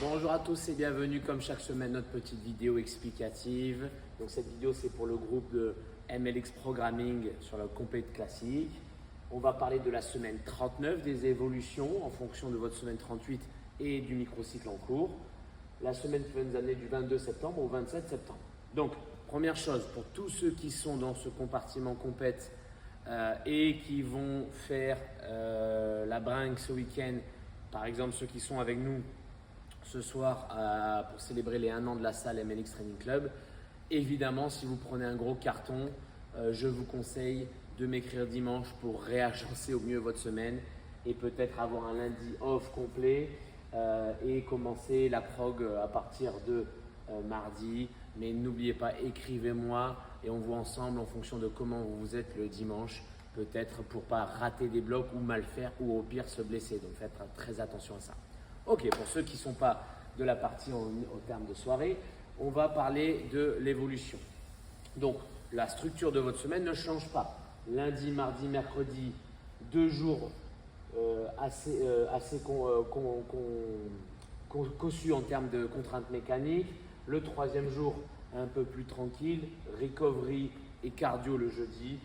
Bonjour à tous et bienvenue comme chaque semaine notre petite vidéo explicative. Donc cette vidéo c'est pour le groupe de MLX Programming sur le compète classique. On va parler de la semaine 39, des évolutions en fonction de votre semaine 38 et du microcycle en cours. La semaine qui va nous amener du 22 septembre au 27 septembre. Donc première chose, pour tous ceux qui sont dans ce compartiment compète et qui vont faire la bringue ce week-end, par exemple ceux qui sont avec nous ce soir pour célébrer les 1 an de la salle MLX Training Club. Évidemment, si vous prenez un gros carton, je vous conseille de m'écrire dimanche pour réagencer au mieux votre semaine et peut-être avoir un lundi off complet et commencer la prog à partir de mardi. Mais n'oubliez pas, écrivez-moi et on voit ensemble en fonction de comment vous êtes le dimanche, peut-être pour ne pas rater des blocs ou mal faire ou au pire se blesser. Donc faites très attention à ça. Ok, pour ceux qui ne sont pas de la partie au terme de soirée, on va parler de l'évolution. Donc, la structure de votre semaine ne change pas. Lundi, mardi, mercredi, 2 jours assez cossus en termes de contraintes mécaniques. Le 3e jour, un peu plus tranquille. Recovery et cardio le jeudi.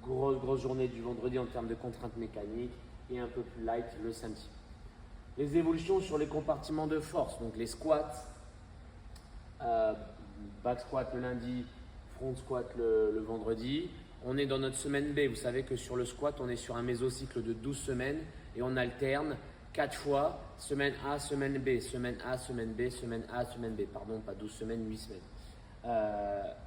Grosse journée du vendredi en termes de contraintes mécaniques. Et un peu plus light le samedi. Les évolutions sur les compartiments de force, donc les squats, back squat le lundi, front squat le vendredi. On est dans notre semaine B. Vous savez que sur le squat, on est sur un mésocycle de 12 semaines et on alterne 4 fois, semaine A, semaine B, semaine A, semaine B, semaine A, semaine B. Pardon, pas 12 semaines, 8 semaines.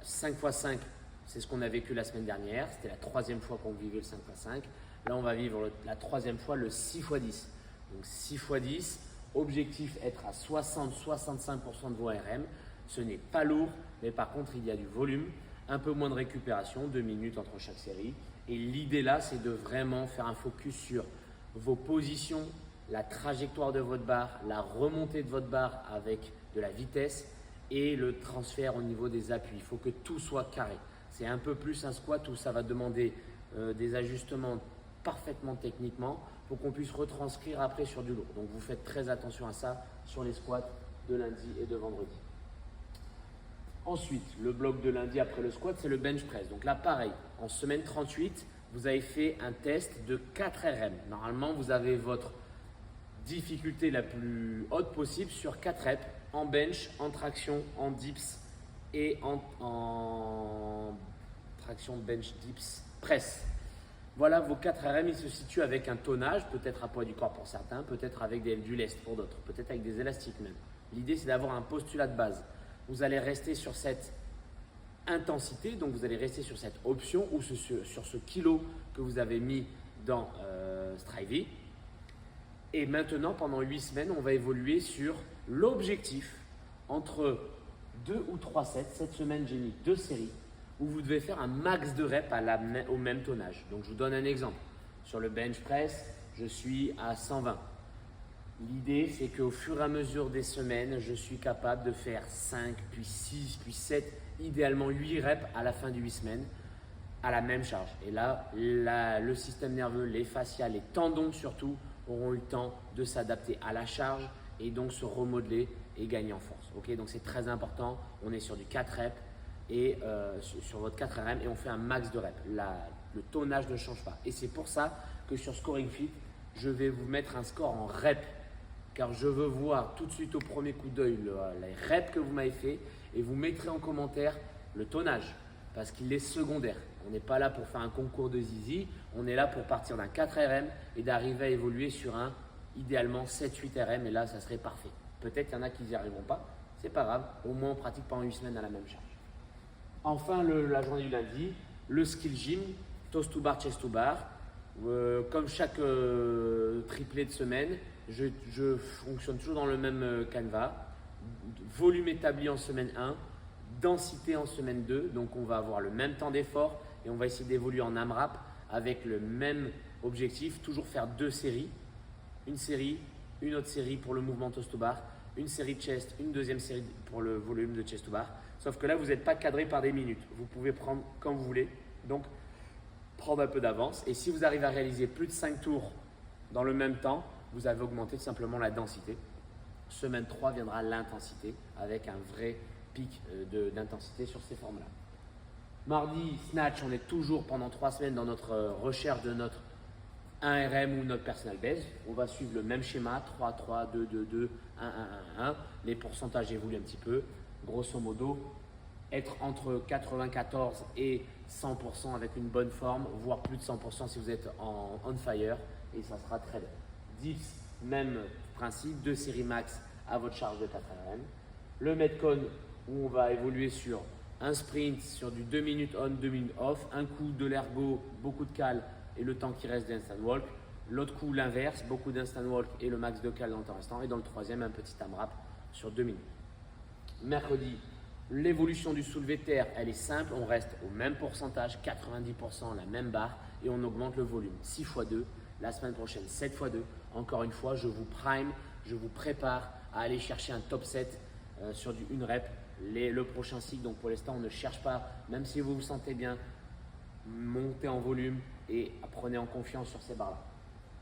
5 x 5, c'est ce qu'on a vécu la semaine dernière. C'était la 3e fois qu'on vivait le 5 x 5. Là, on va vivre la 3e fois le 6 x 10. Donc 6 x 10, objectif être à 60-65% de vos RM. Ce n'est pas lourd, mais par contre il y a du volume, un peu moins de récupération, 2 minutes entre chaque série. Et l'idée là, c'est de vraiment faire un focus sur vos positions, la trajectoire de votre barre, la remontée de votre barre avec de la vitesse et le transfert au niveau des appuis. Il faut que tout soit carré. C'est un peu plus un squat où ça va demander des ajustements parfaitement techniquement pour qu'on puisse retranscrire après sur du lourd. Donc vous faites très attention à ça sur les squats de lundi et de vendredi. Ensuite, le bloc de lundi après le squat, c'est le bench press. Donc là, pareil, en semaine 38, vous avez fait un test de 4 RM. Normalement, vous avez votre difficulté la plus haute possible sur 4 reps en bench, en traction, en dips et en traction bench dips press. Voilà vos 4 RM, ils se situent avec un tonnage, peut-être à poids du corps pour certains, peut-être avec du lest pour d'autres, peut-être avec des élastiques même. L'idée, c'est d'avoir un postulat de base. Vous allez rester sur cette intensité, donc vous allez rester sur cette option ou sur ce kilo que vous avez mis dans Strivey. Et maintenant, pendant 8 semaines, on va évoluer sur l'objectif entre 2 ou 3 sets. Cette semaine, j'ai mis 2 séries où vous devez faire un max de reps au même tonnage. Donc, je vous donne un exemple. Sur le bench press, je suis à 120. L'idée, c'est qu'au fur et à mesure des semaines, je suis capable de faire 5, puis 6, puis 7, idéalement 8 reps à la fin de 8 semaines à la même charge. Et là, le système nerveux, les fascias, les tendons surtout, auront eu le temps de s'adapter à la charge et donc se remodeler et gagner en force. Okay, donc, c'est très important. On est sur du 4 reps. Et sur votre 4 RM et on fait un max de reps. Le tonnage ne change pas. Et c'est pour ça que sur Scoring Fit, je vais vous mettre un score en reps car je veux voir tout de suite au premier coup d'œil les reps que vous m'avez fait et vous mettrez en commentaire le tonnage parce qu'il est secondaire. On n'est pas là pour faire un concours de zizi, on est là pour partir d'un 4 RM et d'arriver à évoluer sur un idéalement 7-8 RM et là ça serait parfait. Peut-être qu'il y en a qui n'y arriveront pas, c'est pas grave, au moins on pratique pendant 8 semaines à la même charge. Enfin, la journée du lundi, le skill gym, toes to bar, chest to bar. Comme chaque triplé de semaine, je fonctionne toujours dans le même canevas. Volume établi en semaine 1, densité en semaine 2. Donc, on va avoir le même temps d'effort et on va essayer d'évoluer en AMRAP avec le même objectif. Toujours faire 2 séries. Une série, une autre série pour le mouvement toes to bar. Une série de chest, une deuxième série pour le volume de chest to bar. Sauf que là, vous n'êtes pas cadré par des minutes. Vous pouvez prendre quand vous voulez. Donc, prendre un peu d'avance. Et si vous arrivez à réaliser plus de 5 tours dans le même temps, vous avez augmenté tout simplement la densité. semaine 3 viendra l'intensité avec un vrai pic d'intensité sur ces formes-là. Mardi, snatch, on est toujours pendant 3 semaines dans notre recherche de notre 1RM ou notre personal base. On va suivre le même schéma, 3, 3, 2, 2, 2, 1, 1, 1, 1. Les pourcentages évoluent un petit peu. Grosso modo, être entre 94 et 100% avec une bonne forme, voire plus de 100% si vous êtes en on fire, et ça sera très bien. Dips, même principe, 2 séries max à votre charge de 4 RM. Le Metcon, où on va évoluer sur un sprint, sur du 2 minutes on, 2 minutes off, un coup de l'ergo, beaucoup de cal et le temps qui reste d'instant walk. L'autre coup, l'inverse, beaucoup d'instant walk et le max de cal dans le temps restant. Et dans le troisième, un petit AMRAP sur 2 minutes. Mercredi, l'évolution du soulevé de terre, elle est simple. On reste au même pourcentage, 90%, la même barre, et on augmente le volume. 6 x 2. La semaine prochaine, 7 x 2. Encore une fois, je vous prime, je vous prépare à aller chercher un top 7 sur du 1 rep. Le prochain cycle, donc pour l'instant, on ne cherche pas, même si vous vous sentez bien, montez en volume et prenez en confiance sur ces barres-là.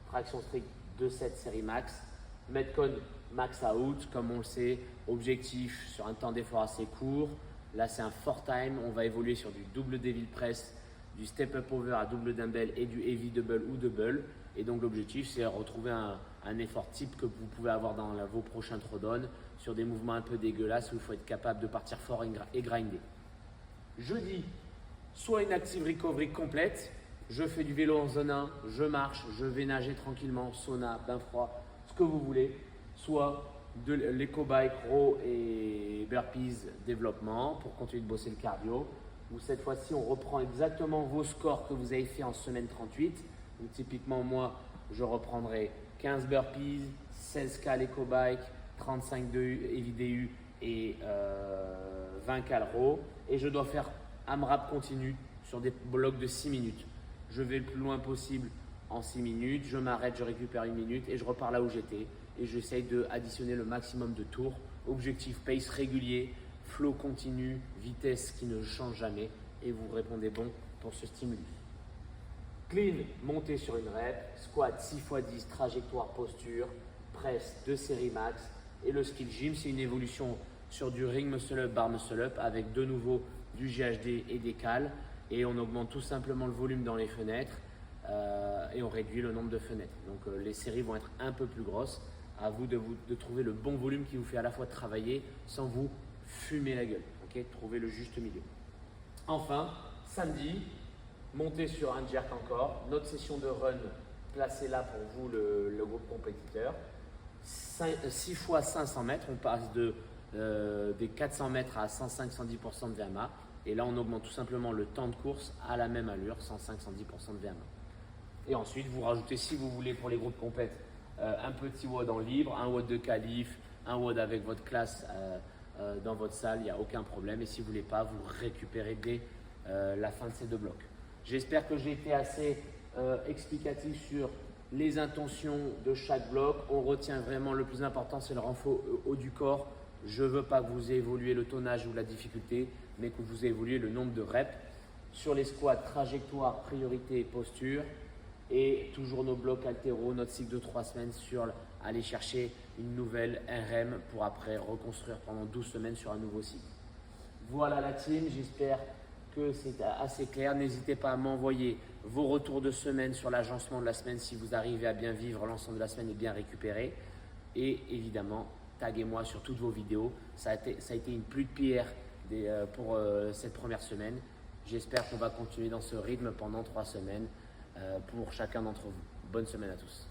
Traction strict 2-7 série max. Metcon max out, comme on le sait, objectif sur un temps d'effort assez court. Là, c'est un fort time. On va évoluer sur du double devil press, du step up over à double dumbbell et du heavy double ou double. Et donc, l'objectif, c'est retrouver un effort type que vous pouvez avoir dans vos prochains throwdowns sur des mouvements un peu dégueulasses où il faut être capable de partir fort et grinder. Jeudi, soit une active recovery complète. Je fais du vélo en zone 1, je marche, je vais nager tranquillement, sauna, bain froid, ce que vous voulez. Soit de l'éco-bike, row et burpees développement pour continuer de bosser le cardio. Ou cette fois-ci, on reprend exactement vos scores que vous avez fait en semaine 38. Donc typiquement, moi, je reprendrai 15 burpees, 16 K l'éco-bike, 35 de heavy DU et 20 cal row. Et je dois faire AMRAP continu sur des blocs de 6 minutes. Je vais le plus loin possible en 6 minutes, je m'arrête, je récupère 1 minute et je repars là où j'étais. Et j'essaye d'additionner le maximum de tours. Objectif pace régulier, flow continu, vitesse qui ne change jamais. Et vous répondez bon pour ce stimulus. Clean, monter sur une rep, squat 6 x 10, trajectoire, posture, presse 2 séries max. Et le skill gym, c'est une évolution sur du ring muscle up, bar muscle up avec de nouveau du GHD et des cales. Et on augmente tout simplement le volume dans les fenêtres et on réduit le nombre de fenêtres. Donc les séries vont être un peu plus grosses. À vous de trouver le bon volume qui vous fait à la fois travailler sans vous fumer la gueule. Okay, trouver le juste milieu. Enfin, samedi, montez sur un jerk encore. Notre session de run placée là pour vous, le groupe compétiteur. 6 x 500 mètres, on passe des 400 mètres à 105-110% de VMA. Et là, on augmente tout simplement le temps de course à la même allure, 105-110% de VMA. Et ensuite, vous rajoutez, si vous voulez, pour les groupes compètes, un petit WOD en libre, un WOD de qualif, un WOD avec votre classe dans votre salle, il n'y a aucun problème. Et si vous ne voulez pas, vous récupérez dès la fin de ces 2 blocs. J'espère que j'ai été assez explicatif sur les intentions de chaque bloc. On retient vraiment le plus important, c'est le renfort haut du corps. Je ne veux pas que vous évoluiez le tonnage ou la difficulté, mais que vous évoluiez le nombre de reps. Sur les squats, trajectoire, priorité, posture. Et toujours nos blocs haltéro, notre cycle de 3 semaines sur aller chercher une nouvelle RM pour après reconstruire pendant 12 semaines sur un nouveau cycle. Voilà la team, j'espère que c'est assez clair. N'hésitez pas à m'envoyer vos retours de semaine sur l'agencement de la semaine si vous arrivez à bien vivre l'ensemble de la semaine et bien récupérer. Et évidemment, taguez-moi sur toutes vos vidéos. Ça a été une pluie de pierres pour cette première semaine. J'espère qu'on va continuer dans ce rythme pendant 3 semaines pour chacun d'entre vous. Bonne semaine à tous.